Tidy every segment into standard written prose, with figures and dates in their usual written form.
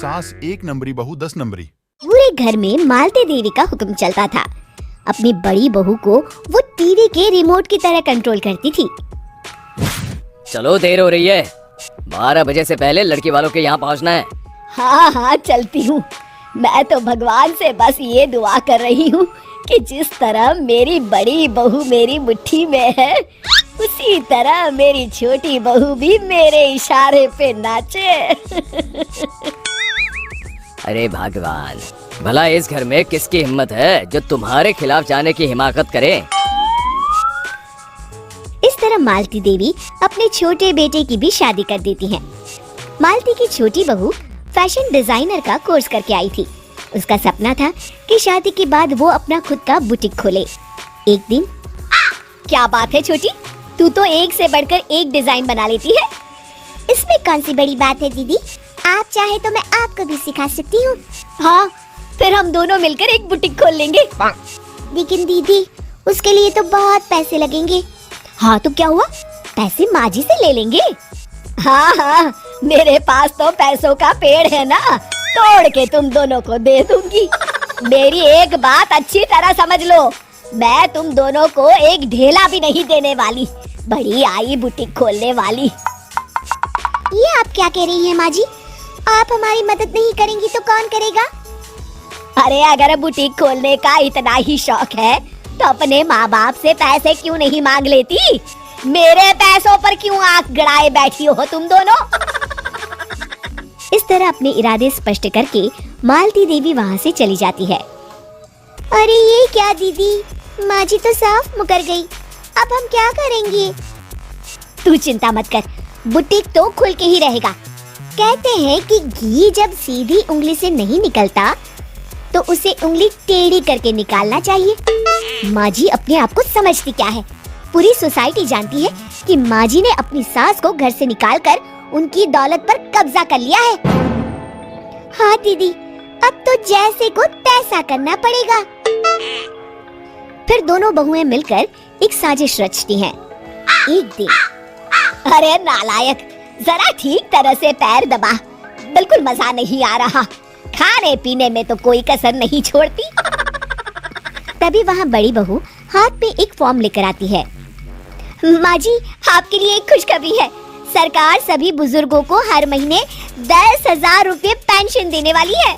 सास 1 नंबरी, बहू 10 नंबरी। पूरे घर में मालती देवी का हुक्म चलता था। अपनी बड़ी बहू को वो टीवी के रिमोट की तरह कंट्रोल करती थी। चलो देर हो रही है, 12 बजे से पहले लड़की वालों के यहाँ पहुँचना है। हाँ हाँ चलती हूँ। मैं तो भगवान से बस ये दुआ कर रही हूँ कि जिस तरह मेरी बड़ी बहू मेरी मुट्ठी में है, उसी तरह मेरी छोटी बहू भी मेरे इशारे पे नाचे। अरे भगवान, भला इस घर में किसकी हिम्मत है जो तुम्हारे खिलाफ जाने की हिमाकत करे। इस तरह मालती देवी अपने छोटे बेटे की भी शादी कर देती हैं। मालती की छोटी बहू फैशन डिजाइनर का कोर्स करके आई थी। उसका सपना था कि शादी के बाद वो अपना खुद का बुटीक खोले। एक दिन, क्या बात है छोटी, तू तो एक से बढ़कर एक डिजाइन बना लेती है। इसमें कौन सी बड़ी बात है दीदी, आप चाहे तो मैं आपको भी सिखा सकती हूँ। हाँ, फिर हम दोनों मिलकर एक बुटीक खोल लेंगे। लेकिन दीदी, उसके लिए तो बहुत पैसे लगेंगे। हाँ तो क्या हुआ, पैसे माँ जी से ले लेंगे। हाँ हाँ, मेरे पास तो पैसों का पेड़ है ना, तोड़ के तुम दोनों को दे दूंगी। मेरी एक बात अच्छी तरह समझ लो, मैं तुम दोनों को एक ढेला भी नहीं देने वाली, बड़ी आई बुटीक खोलने वाली। ये आप क्या कह रही हैं माँ जी, आप हमारी मदद नहीं करेंगी तो कौन करेगा। अरे अगर बुटीक खोलने का इतना ही शौक है तो अपने माँ बाप से पैसे क्यों नहीं मांग लेती। मेरे पैसों पर क्यों आंख गड़ाए बैठी हो तुम दोनों। इस तरह अपने इरादे स्पष्ट करके मालती देवी वहाँ से चली जाती है। अरे ये क्या दीदी, माँ जी तो साफ मुकर गई, अब हम क्या करेंगे। तू चिंता मत कर, बुटीक तो खुल के ही रहेगा। कहते हैं कि घी जब सीधी उंगली से नहीं निकलता तो उसे उंगली टेढ़ी करके निकालना चाहिए। माँ जी अपने आप को समझती क्या है, पूरी सोसाइटी जानती है कि माँ जी ने अपनी सास को घर से निकालकर उनकी दौलत पर कब्जा कर लिया है। हाँ दीदी, अब तो जैसे को तैसा करना पड़ेगा। फिर दोनों बहुएं मिलकर एक साजिश रचती हैं। एक दिन, अरे नालायक, जरा ठीक तरह से पैर दबा, बिल्कुल मजा नहीं आ रहा, खाने पीने में तो कोई कसर नहीं छोड़ती। तभी वहाँ बड़ी बहू हाथ में एक फॉर्म लेकर आती है। माँ जी, आपके लिए एक खुशखबरी है, सरकार सभी बुजुर्गों को हर महीने 10,000 रुपए पेंशन देने वाली है।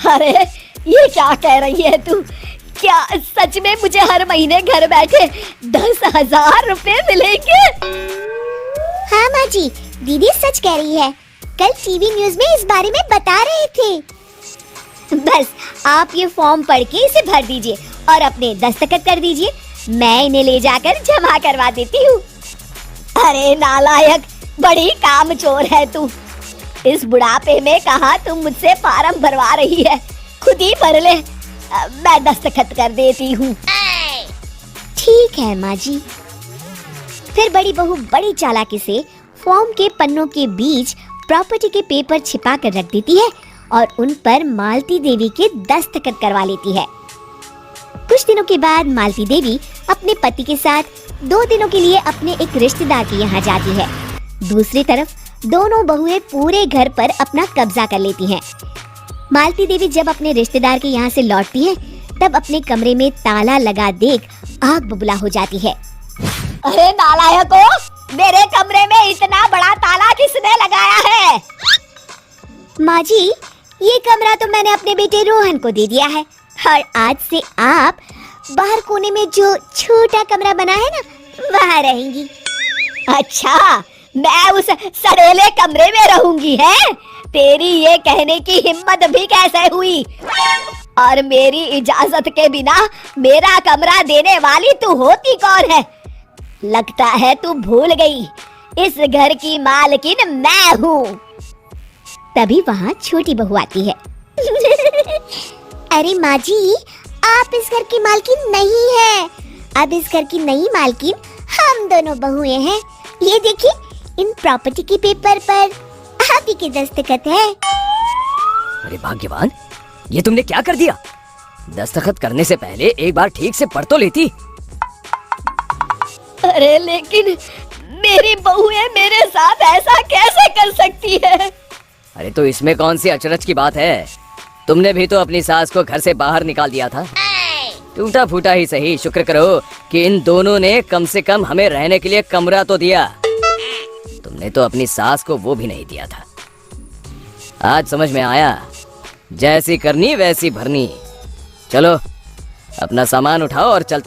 अरे ये क्या कह रही है तू, क्या सच में मुझे हर महीने घर बैठे 10,000 रुपए मिलेंगे। हाँ माँ जी, दीदी सच कह रही है, कल टीवी न्यूज़ में इस बारे में बता रहे थे। बस आप ये फॉर्म पढ़ के इसे भर दीजिए और अपने दस्तखत कर दीजिए, मैं इन्हें ले जाकर जमा करवा देती हूँ। अरे नालायक, बड़ी कामचोर है तू, इस बुढ़ापे में कहाँ तुम मुझसे फार्म भरवा रही है, खुद ही भर ले, मैं दस्तखत कर देती हूँ। ठीक है माँ जी। फिर बड़ी बहू बड़ी चालाकी से फॉर्म के पन्नों के बीच प्रॉपर्टी के पेपर छिपा कर रख देती है और उन पर मालती देवी के दस्तखत करवा लेती है। कुछ दिनों के बाद मालती देवी अपने पति के साथ 2 दिनों के लिए अपने एक रिश्तेदार के यहाँ जाती है। दूसरी तरफ दोनों बहुएं पूरे घर पर अपना कब्जा कर लेती हैं। मालती देवी जब अपने रिश्तेदार के यहाँ से लौटती है तब अपने कमरे में ताला लगा देख आग बबूला हो जाती है। अरे नालायकों, मेरे कमरे में इतना बड़ा ताला किसने लगाया है। माँ जी, ये कमरा तो मैंने अपने बेटे रोहन को दे दिया है और आज से आप बाहर कोने में जो छोटा कमरा बना है ना, वहाँ रहेंगी। अच्छा, मैं उस सड़ेले कमरे में रहूंगी है? तेरी ये कहने की हिम्मत भी कैसे हुई? और मेरी इजाजत के बिना मेरा कमरा देने वाली तू होती कौन है? लगता है तू भूल गई, इस घर की मालकिन मैं हूँ। तभी वहाँ छोटी बहू आती है। अरे माँ जी, आप इस घर की मालकिन नहीं है, अब इस घर की नई मालकिन हम दोनों बहुएं हैं। ये देखिए, इन प्रॉपर्टी के पेपर पर आप ही के दस्तखत है। अरे भाग्यवान, ये तुमने क्या कर दिया? दस्तखत करने से पहले एक बार ठीक से पढ़ तो लेती। अरे लेकिन मेरी बहुएं मेरे साथ ऐसा कैसे कर सकती है? अरे तो इसमें कौन सी अचरज की बात है? तुमने भी तो अपनी सास को घर से बाहर निकाल दिया था। टूटा फूटा ही सही, शुक्र करो कि इन दोनों ने कम से कम हमें रहने के लिए कमरा तो दिया। तुमने तो अपनी सास को वो भी नहीं दिया था। आज समझ में आया, जैसी करनी वैसी भरनी। चलो अपना सामान उठाओ और चल।